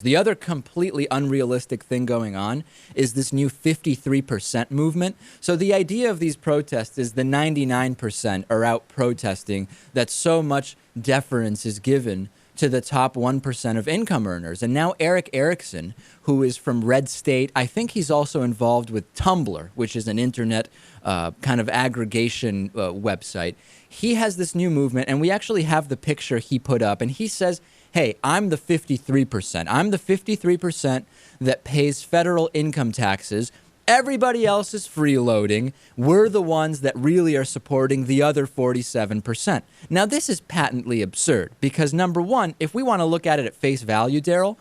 The other completely unrealistic thing going on is this new 53% movement. So the idea of these protests is the 99% are out protesting that so much deference is given to the top 1% of income earners. And now Erick Erickson, who is from Red State, I think he's also involved with Tumblr, which is an internet kind of aggregation website. He has this new movement, and we actually have the picture he put up, and he says, hey, I'm the 53%. I'm the 53% that pays federal income taxes. Everybody else is freeloading. We're the ones that really are supporting the other 47%. Now, this is patently absurd because, number one, if we want to look at it at face value, Darryl,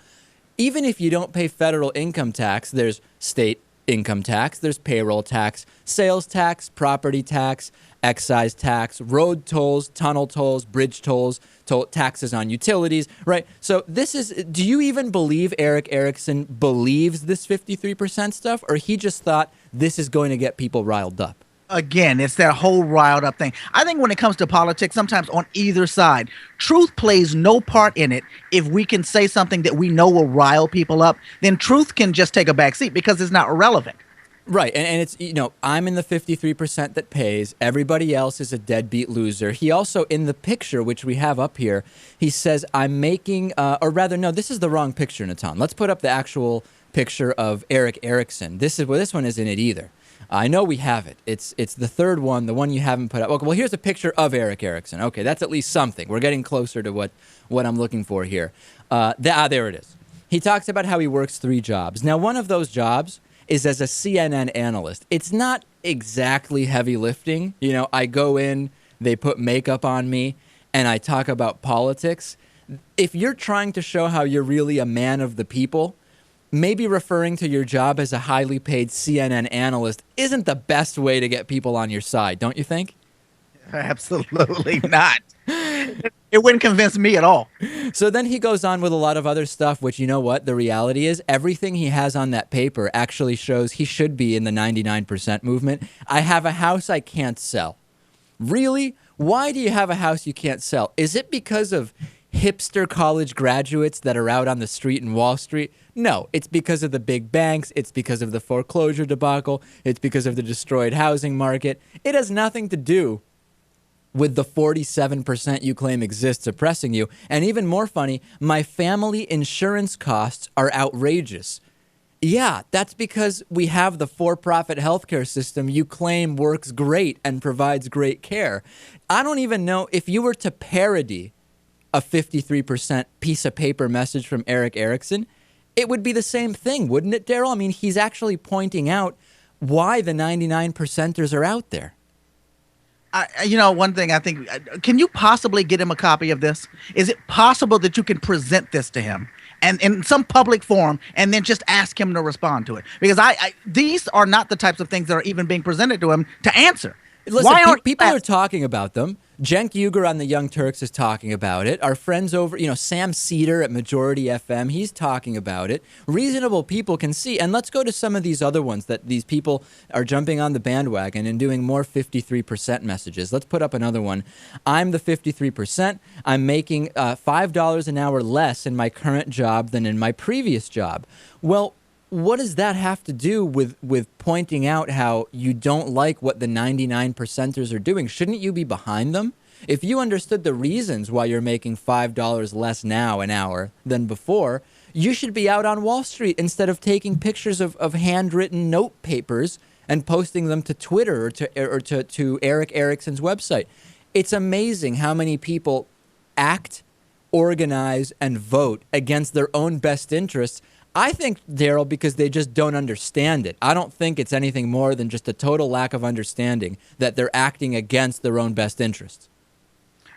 even if you don't pay federal income tax, there's state income tax, there's payroll tax, sales tax, property tax, excise tax, road tolls, tunnel tolls, bridge tolls, taxes on utilities, right? So this is, do you even believe Erick Erickson believes this 53% stuff, or he just thought this is going to get people riled up? Again, it's that whole riled up thing. I think when it comes to politics, sometimes on either side, truth plays no part in it. If we can say something that we know will rile people up, then truth can just take a back seat because it's not irrelevant. Right, and it's, you know, I'm in the 53% that pays. Everybody else is a deadbeat loser. He also, in the picture, which we have up here, he says, I'm making, or rather, no, this is the wrong picture, Natan. Let's put up the actual picture of Erick Erickson. This one isn't it either. I know we have it. It's the third one, the one you haven't put up. Okay, well, here's a picture of Erick Erickson. Okay, that's at least something. We're getting closer to what I'm looking for here. There it is. He talks about how he works 3 jobs. Now, one of those jobs is as a CNN analyst. It's not exactly heavy lifting. You know, I go in, they put makeup on me, and I talk about politics. If you're trying to show how you're really a man of the people, maybe referring to your job as a highly paid CNN analyst isn't the best way to get people on your side, don't you think? Absolutely not. It wouldn't convince me at all. So then he goes on with a lot of other stuff, which, you know what, the reality is everything he has on that paper actually shows he should be in the 99% movement. I have a house I can't sell. Really? Why do you have a house you can't sell? Is it because of hipster college graduates that are out on the street in Wall Street? No, it's because of the big banks. It's because of the foreclosure debacle. It's because of the destroyed housing market. It has nothing to do with the 47% you claim exists oppressing you. And even more funny, my family insurance costs are outrageous. Yeah, that's because we have the for-profit healthcare system you claim works great and provides great care. I don't even know if you were to parody a 53% piece of paper message from Erick Erickson, it would be the same thing, wouldn't it, Darryl? I mean, he's actually pointing out why the 99%ers are out there. One thing I think, can you possibly get him a copy of this? Is it possible that you can present this to him and in some public forum and then just ask him to respond to it? Because these are not the types of things that are even being presented to him to answer. Listen, people are talking about them. Cenk Uygur on the Young Turks is talking about it. Our friends over, Sam Cedar at Majority FM, he's talking about it. Reasonable people can see. And let's go to some of these other ones that these people are jumping on the bandwagon and doing more 53% messages. Let's put up another one. I'm the 53%. I'm making $5 an hour less in my current job than in my previous job. Well, what does that have to do with pointing out how you don't like what the 99%ers are doing? Shouldn't you be behind them? If you understood the reasons why you're making $5 less now an hour than before, you should be out on Wall Street instead of taking pictures of handwritten note papers and posting them to Twitter or to Erick Erickson's website. It's amazing how many people act, organize, and vote against their own best interests. I think, Darryl, because they just don't understand it. I don't think it's anything more than just a total lack of understanding that they're acting against their own best interests.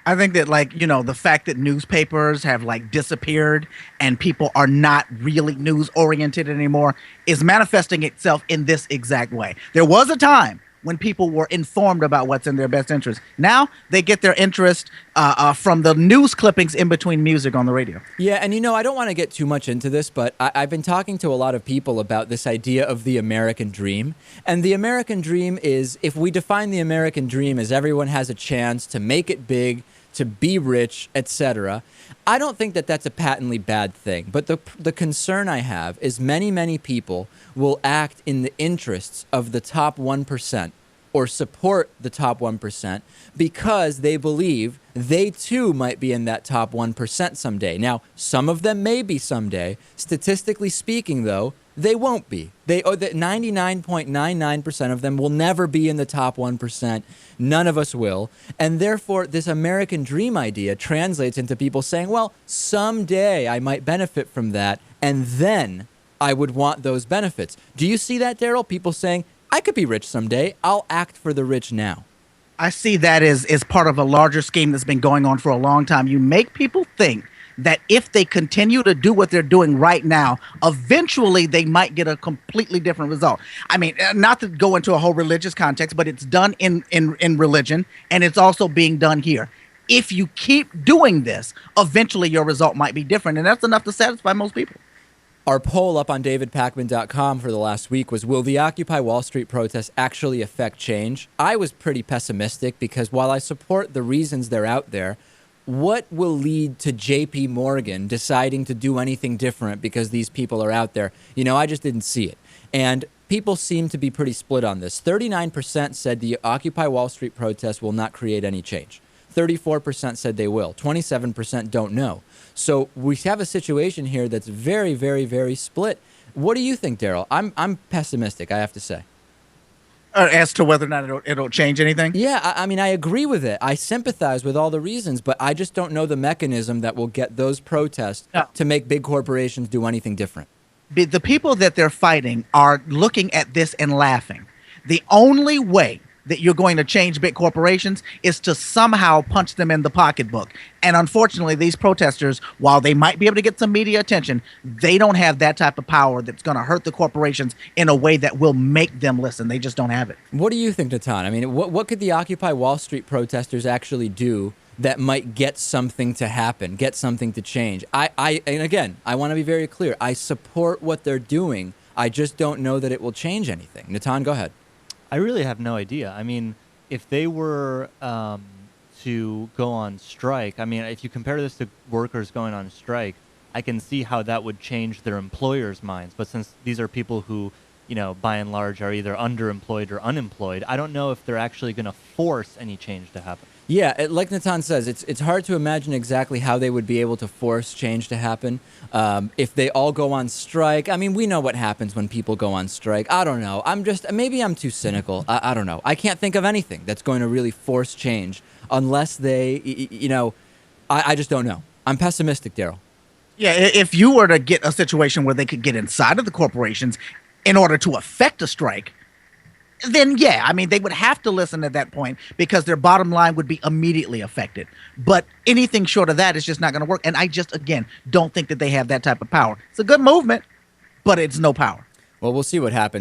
I think that, the fact that newspapers have, disappeared and people are not really news-oriented anymore is manifesting itself in this exact way. There was a time when people were informed about what's in their best interest. Now they get their interest from the news clippings in between music on the radio. Yeah, and I don't want to get too much into this, but I've been talking to a lot of people about this idea of the American dream. And the American dream is, if we define the American dream as everyone has a chance to make it big, to be rich, etc. I don't think that that's a patently bad thing. But the concern I have is many people will act in the interests of the top 1% or support the top 1% because they believe they too might be in that top 1% someday. Now, some of them may be someday. Statistically speaking, though, they won't be. That 99.99% of them will never be in the top 1%. None of us will. And therefore, this American dream idea translates into people saying, well, someday I might benefit from that, and then I would want those benefits. Do you see that, Darryl? People saying, I could be rich someday. I'll act for the rich now. I see that as part of a larger scheme that's been going on for a long time. You make people think that if they continue to do what they're doing right now, eventually they might get a completely different result. I mean, not to go into a whole religious context, but it's done in religion, and it's also being done here. If you keep doing this, eventually your result might be different, and that's enough to satisfy most people. Our poll up on davidpakman.com for the last week was, will the Occupy Wall Street protests actually affect change? I was pretty pessimistic because while I support the reasons they're out there, what will lead to JP Morgan deciding to do anything different because these people are out there? I just didn't see it. And people seem to be pretty split on this. 39% said the Occupy Wall Street protests will not create any change. 34% said they will. 27% don't know. So we have a situation here that's very split. What do you think, Darryl? I'm pessimistic, I have to say. As to whether or not it'll change anything? Yeah, I mean, I agree with it. I sympathize with all the reasons, but I just don't know the mechanism that will get those protests to make big corporations do anything different. The people that they're fighting are looking at this and laughing. The only way that you're going to change big corporations is to somehow punch them in the pocketbook. And unfortunately, these protesters, while they might be able to get some media attention, they don't have that type of power that's going to hurt the corporations in a way that will make them listen. They just don't have it. What do you think, Natan? I mean, what could the Occupy Wall Street protesters actually do that might get something to happen, get something to change? And again, I want to be very clear. I support what they're doing. I just don't know that it will change anything. Natan, go ahead. I really have no idea. I mean, if they were to go on strike, I mean, if you compare this to workers going on strike, I can see how that would change their employers' minds. But since these are people who, by and large are either underemployed or unemployed, I don't know if they're actually going to force any change to happen. Yeah, like Natan says, it's hard to imagine exactly how they would be able to force change to happen. If they all go on strike, I mean, we know what happens when people go on strike. I don't know. Maybe I'm too cynical. I don't know. I can't think of anything that's going to really force change unless they, I just don't know. I'm pessimistic, Darryl. Yeah, if you were to get a situation where they could get inside of the corporations in order to affect a strike, then yeah, I mean, they would have to listen at that point because their bottom line would be immediately affected. But anything short of that is just not going to work. And I just, again, don't think that they have that type of power. It's a good movement, but it's no power. Well, we'll see what happens.